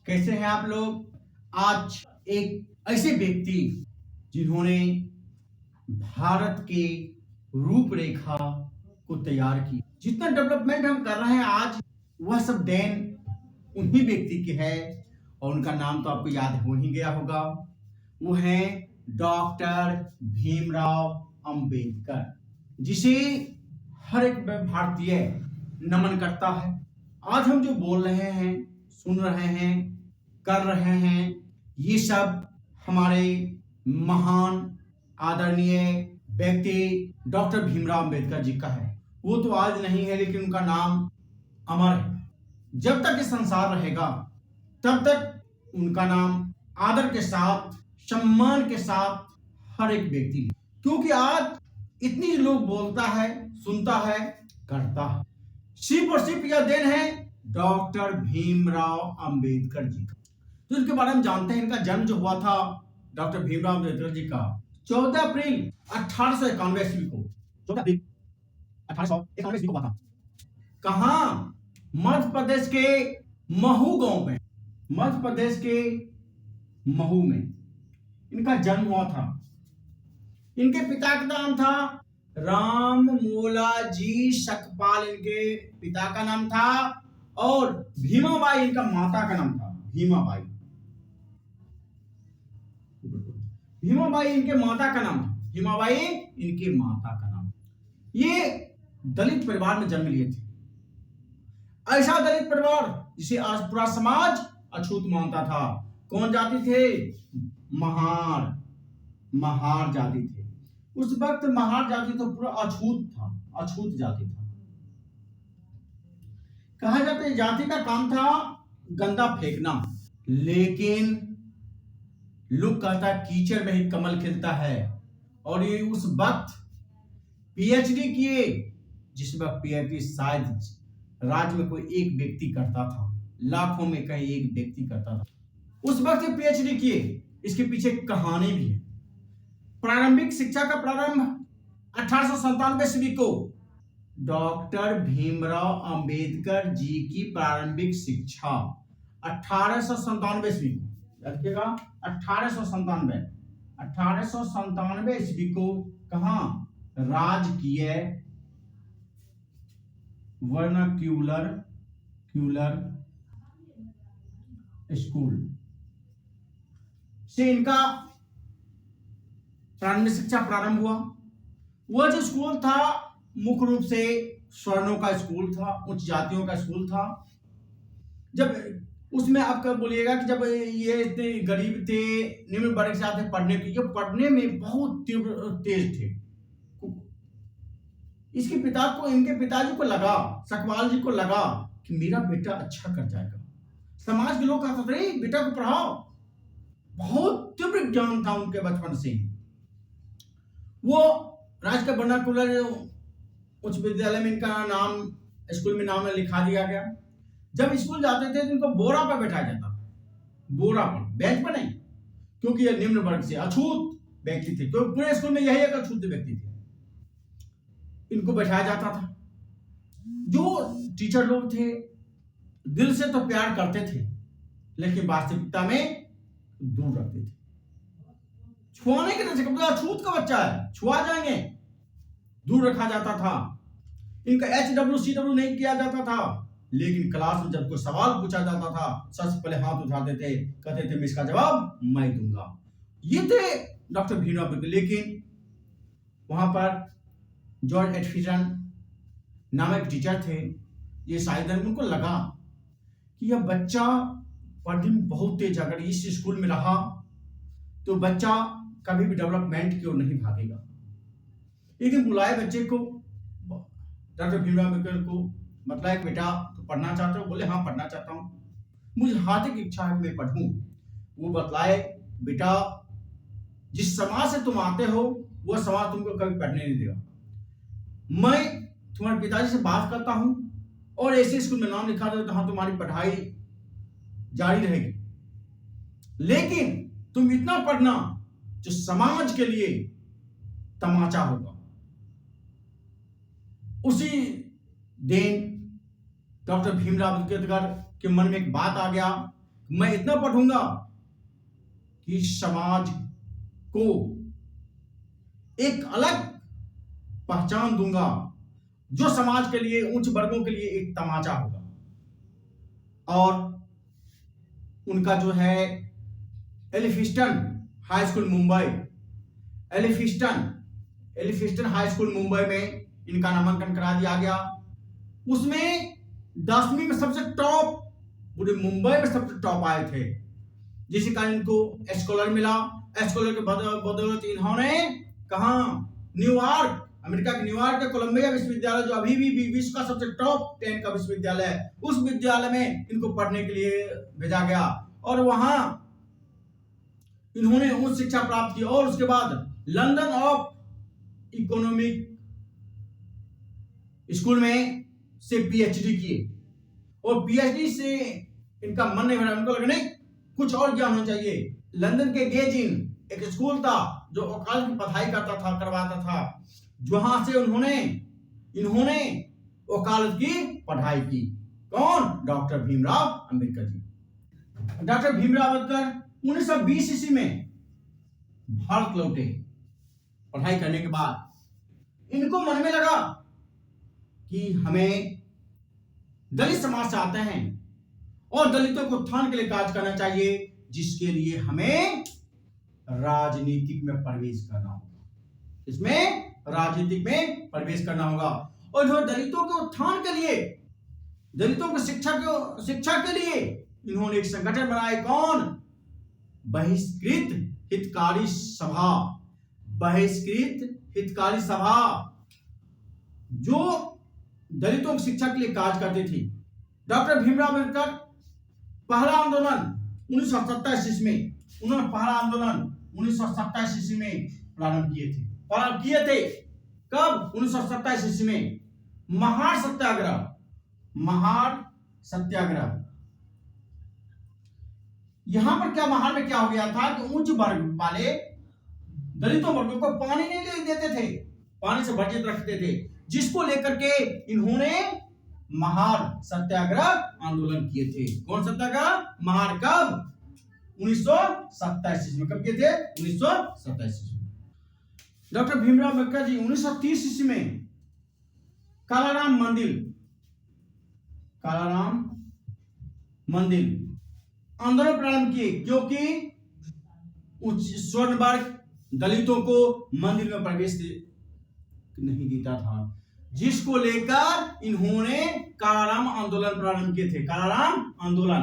कैसे हैं आप लोग? आज एक ऐसे व्यक्ति जिन्होंने भारत के रूपरेखा को तैयार की। जितना डेवलपमेंट हम कर रहे हैं आज, वह सब देन उन्हीं व्यक्ति की है और उनका नाम तो आपको याद हो ही गया होगा। वो है डॉक्टर भीमराव अंबेडकर, जिसे हर एक भारतीय नमन करता है। आज हम जो बोल रहे हैं, सुन रहे हैं, कर रहे हैं, ये सब हमारे महान आदरणीय व्यक्ति डॉक्टर भीमराव अंबेडकर जी का है। वो तो आज नहीं है, लेकिन उनका नाम अमर है। जब तक ये संसार रहेगा तब तक उनका नाम आदर के साथ, सम्मान के साथ हर एक व्यक्ति, क्योंकि आज इतनी लोग बोलता है, सुनता है, करता है, सिर्फ और सिर्फ यह देन है डॉक्टर भीमराव अंबेडकर जी का। तो इनके बारे में जानते हैं। इनका जन्म जो हुआ था डॉक्टर भीमराव अंबेडकर जी का 14 अप्रैल 1891 ईस्वी को, 14 अप्रैल 1891 ईस्वी को हुआ था। कहाँ? मध्य प्रदेश के महू गांव में, मध्य प्रदेश के महू में इनका जन्म हुआ था। इनके पिता का नाम था राम मोलाजी सकपाल, इनके पिता का नाम था, और भीमाबाई इनका माता का नाम था। भीमाबाई, भीमाबाई इनके माता का नाम था। भीमाबाई इनके माता का नाम। ये दलित परिवार में जन्म लिए थे। ऐसा दलित परिवार जिसे आज पूरा समाज अछूत मानता था। कौन जाति थे? महार, महार जाति थे। उस वक्त महार जाति तो पूरा अछूत था, अछूत जाति था। कहा जाता है जाति का काम था गंदा फेंकना, लेकिन लोग कहता कीचड़ में ही कमल खिलता है। और ये उस वक्त पीएचडी किए, जिस वक्त पीएचडी शायद राज्य में कोई एक व्यक्ति करता था, लाखों में कहीं एक व्यक्ति करता था। उस वक्त ये पीएचडी किए। इसके पीछे कहानी भी है। प्रारंभिक शिक्षा का प्रारंभ 1897 ईस्वी को डॉक्टर भीमराव अंबेडकर जी की प्रारंभिक शिक्षा 1897 ईस्वी को, याद रखिएगा, 1897 ईस्वी को कहां? राजकीय वर्नाक्यूलर स्कूल से इनका प्रारंभिक शिक्षा प्रारंभ हुआ। वह जो स्कूल था मुख्य रूप से स्वर्णों का स्कूल था, उच्च जातियों का स्कूल था। जब उसमें आप कब बोलिएगा कि जब ये इतने गरीब थे, निम्न वर्ग से आते पढ़ने के, ये पढ़ने में बहुत तीव्र तेज थे। इसके पिता को, इनके पिताजी को लगा, सकपाल जी को लगा कि मेरा बेटा अच्छा कर जाएगा। समाज के लोग कहते थे बेटा को पढ़ाओ। बहुत तीव्र ज्ञान था उनके बचपन से। वो राजकीय वर्नाक्यूलर उच्च विद्यालय में इनका नाम, स्कूल में नाम लिखा दिया गया। जब स्कूल जाते थे तो इनको बोरा पर बैठाया जाता था, बोरा पर, बेंच पर नहीं, क्योंकि ये निम्न वर्ग से अछूत व्यक्ति थे। तो पूरे स्कूल में यही एक अछूत व्यक्ति थे, इनको बैठाया जाता था। जो टीचर लोग थे दिल से तो प्यार करते थे, लेकिन वास्तविकता में दूर रखते थे। छुआने के नहीं, अछूत का बच्चा है, छुआ जाएंगे, दूर रखा जाता था। इनका HWCW नहीं किया जाता था, लेकिन क्लास में जब कोई सवाल पूछा जाता था सबसे पहले हाथ उठाते थे, कहते थे मैं इसका जवाब मैं दूंगा। ये थे डॉक्टर भीमराव अंबेडकर। लेकिन वहां पर जॉर्ज एटफिसन नामक टीचर थे। ये शायद उनको लगा कि यह बच्चा पढ़ने में बहुत तेज, अगर इस स्कूल में रहा तो बच्चा कभी भी डेवलपमेंट की ओर नहीं भागेगा। लेकिन बुलाए बच्चे को, डॉक्टर भीमराव अंबेडकर को, मतलब बेटा तो पढ़ना चाहते हो? बोले हाँ पढ़ना चाहता हूँ, मुझे हार्दिक इच्छा है कि मैं पढ़ूं। वो बतलाए बेटा जिस समाज से तुम आते हो वह समाज तुमको कभी पढ़ने नहीं देगा। मैं तुम्हारे पिताजी से बात करता हूं और ऐसे स्कूल में नाम लिखा देता, तो हाँ तुम्हारी पढ़ाई जारी रहेगी, लेकिन तुम इतना पढ़ना जो समाज के लिए तमाचा होगा। उसी दिन डॉक्टर भीमराव अंबेडकर के मन में एक बात आ गया, मैं इतना पढ़ूंगा कि समाज को एक अलग पहचान दूंगा, जो समाज के लिए, उच्च वर्गों के लिए एक तमाचा होगा। और उनका जो है Elphinstone high school Mumbai, Elphinstone high school Mumbai में इनका नामांकन करा दिया गया। उसमें 10वीं में सबसे टॉप, पूरे मुंबई में सबसे टॉप आए थे, जिसके कारण इनको स्कॉलर मिला। स्कॉलर के बदौलत इन्होंने कहा, न्यूयॉर्क, अमेरिका के न्यूयॉर्क के कोलंबिया विश्वविद्यालय, जो अभी भी विश्व का सबसे टॉप 10 का विश्वविद्यालय है, उस विद्यालय में इनको पढ़ने के लिए भेजा गया और वहां इन्होंने उच्च शिक्षा प्राप्त की। और उसके बाद लंदन ऑफ इकोनॉमिक स्कूल में से पीएचडी किए। और पीएचडी से इनका मन नहीं भरा, उनको लगा नहीं, कुछ और ज्ञान होना चाहिए। लंदन के गेज इन एक स्कूल था जो वकालत की पढ़ाई करवाता था, जहां से इन्होंने वकालत की पढ़ाई की। कौन? डॉक्टर भीमराव अंबेडकर जी। डॉक्टर भीमराव अंबेडकर 1920 ईस्वी में भारत लौटे। पढ़ाई करने के बाद इनको मन में लगा कि हमें दलित समाज से आते हैं और दलितों को उत्थान के लिए कार्य करना चाहिए, जिसके लिए हमें राजनीतिक में प्रवेश करना होगा। इसमें राजनीतिक में प्रवेश करना होगा। और जो दलितों के उत्थान के लिए, दलितों को शिक्षा के लिए इन्होंने एक संगठन बनाया। कौन? बहिष्कृत हितकारी सभा। बहिष्कृत हितकारी सभा जो दलितों की शिक्षा के लिए कार्य करती थी। डॉक्टर भीमराव अंबेडकर पहला आंदोलन 1927 ईस्वी में, उन्होंने पहला आंदोलन 1927 ईस्वी में प्रारंभ किए थे। कब? 1927 ईस्वी में महार सत्याग्रह। यहां पर क्या, महार में क्या हो गया था कि उच्च वर्ग वाले दलितों वर्गों को पानी नहीं देते थे, पानी से वंचित रखते थे, जिसको लेकर के इन्होंने महार सत्याग्रह आंदोलन किए थे। कौन सत्याग्रह? महार। कब? 1927 ईस्वी में। कब किए थे? 1927 ईस्वी में। डॉक्टर भीमराव अंबेडकर जी 1930 ईस्वी में कालाराम मंदिर आंदोलन प्रारंभ किए, क्योंकि स्वर्ण वर्ग दलितों को मंदिर में प्रवेश नहीं देता था, जिसको लेकर इन्होंने कालाराम आंदोलन प्रारंभ किए थे। कालाराम आंदोलन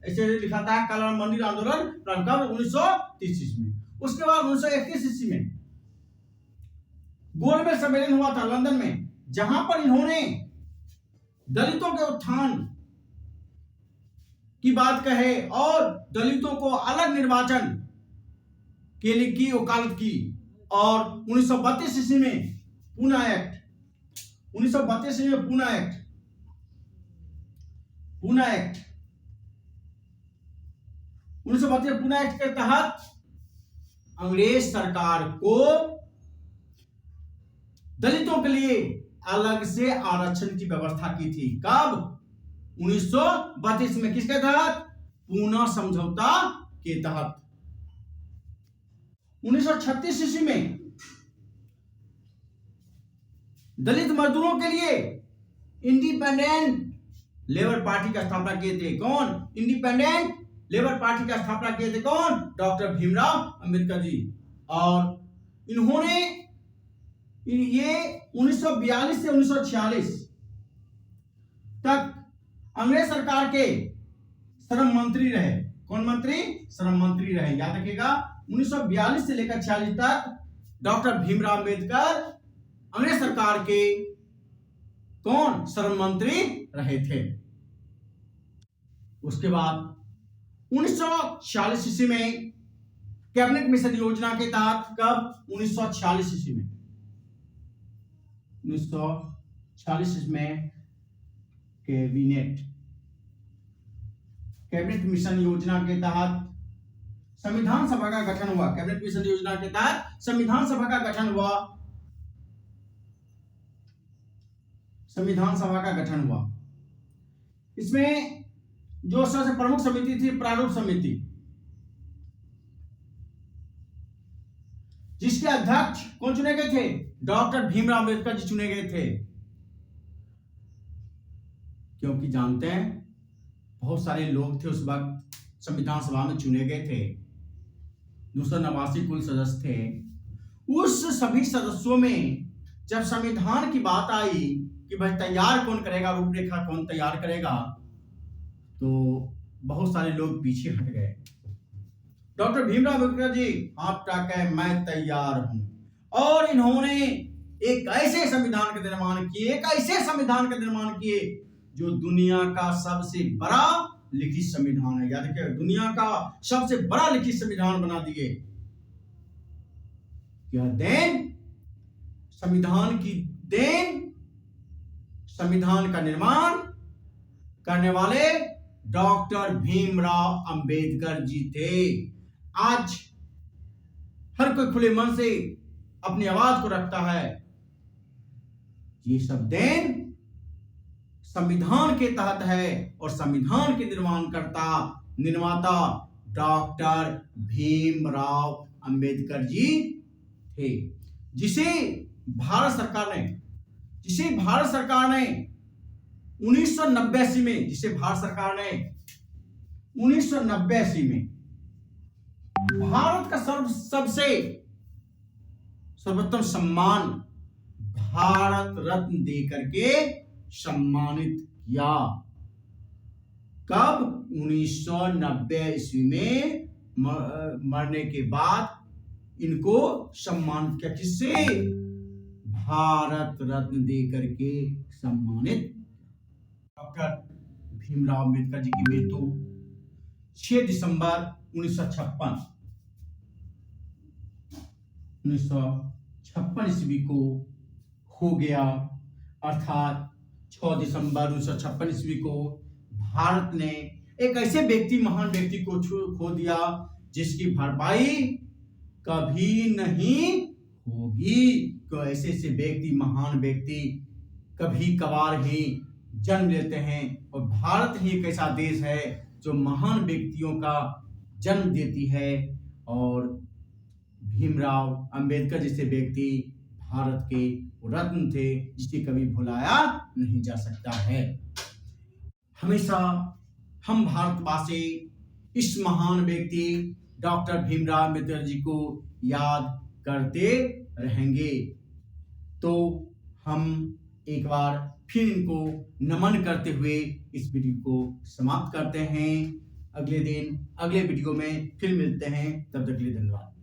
ऐसे लिखा था, कालाराम मंदिर आंदोलन प्रारंभ कब? 1930 ईस्वी में। उसके बाद 1931 ईस्वी में गोलमेज सम्मेलन हुआ था लंदन में, जहां पर इन्होंने दलितों के उत्थान की बात कहे और दलितों को अलग निर्वाचन के लिए की वकालत की। और 1932 ईस्वी में पूना एक्ट, 1932 ईस्वी में पूना एक्ट 1932 पूना एक्ट के तहत अंग्रेज सरकार को दलितों के लिए अलग से आरक्षण की व्यवस्था की थी। कब? 1932 में। किसके तहत? पूना समझौता के तहत। 1936 ईस्वी में दलित मजदूरों के लिए इंडिपेंडेंट लेबर पार्टी का स्थापना किए थे। कौन? इंडिपेंडेंट लेबर पार्टी का स्थापना किए थे। कौन? डॉक्टर भीमराव अंबेडकर जी। और इन्होंने ये 1942 से 1946 तक अंग्रेज सरकार के श्रम मंत्री रहे। कौन मंत्री? श्रम मंत्री रहे। याद रखिएगा, 1942 से लेकर 46 तक डॉक्टर भीमराव अंबेडकर अंग्रेज सरकार के कौन? श्रम मंत्री रहे थे। उसके बाद 1946 ईस्वी में कैबिनेट मिशन योजना के तहत, कब? 1946 ईस्वी में, 1946 ईस्वी में कैबिनेट मिशन योजना के तहत संविधान सभा का गठन हुआ। कैबिनेट मिशन योजना के तहत संविधान सभा का गठन हुआ। संविधान सभा का गठन हुआ। इसमें जो सबसे प्रमुख समिति थी प्रारूप समिति, जिसके अध्यक्ष कौन चुने गए थे? डॉक्टर भीमराव अंबेडकर जी चुने गए थे। क्योंकि जानते हैं बहुत सारे लोग थे उस वक्त संविधान सभा में चुने गए थे, 289 कुल सदस्य थे। उस सभी सदस्यों में जब संविधान की बात आई कि भाई तैयार कौन करेगा, रूपरेखा कौन तैयार करेगा, तो बहुत सारे लोग पीछे हट गए। डॉक्टर भीमराव अम्बेडकर जी हाथ उठाकर मैं तैयार हूं, और इन्होंने एक ऐसे संविधान का निर्माण किए, एक ऐसे संविधान का निर्माण किए जो दुनिया का सबसे बड़ा लिखित संविधान है। याद रखिए, दुनिया का सबसे बड़ा लिखित संविधान बना दिए। यह देन संविधान की देन, संविधान का निर्माण करने वाले डॉक्टर भीमराव अंबेडकर जी थे। आज हर कोई खुले मन से अपनी आवाज को रखता है। ये सब देन संविधान के तहत है, और संविधान के निर्माता डॉक्टर भीमराव अंबेडकर जी थे, जिसे भारत सरकार ने 1989 में, भारत का सबसे सर्वोत्तम सम्मान भारत रत्न देकर के सम्मानित किया। कब? 1990 ईस्वी में मरने के बाद इनको सम्मानित किया। किससे? भारत रत्न देकर के सम्मानित। डॉक्टर भीमराव अंबेडकर जी की मृत्यु 6 दिसंबर 1956 ईस्वी को हो गया। अर्थात 6 दिसंबर 1956 ईस्वी को भारत ने एक ऐसे महान व्यक्ति को खो दिया जिसकी भरपाई कभी नहीं होगी। तो ऐसे महान व्यक्ति कभी कभार ही जन्म लेते हैं, और भारत ही एक ऐसा देश है जो महान व्यक्तियों का जन्म देती है, और भीमराव अंबेडकर जैसे व्यक्ति भारत के रत्न थे, जिसे कभी भुलाया नहीं जा सकता है। हमेशा हम भारतवासी इस महान व्यक्ति डॉक्टर भीमराव अंबेडकर जी को याद करते रहेंगे। तो हम एक बार फिर इनको नमन करते हुए इस वीडियो को समाप्त करते हैं। अगले दिन अगले वीडियो में फिर मिलते हैं। तब तक के लिए धन्यवाद।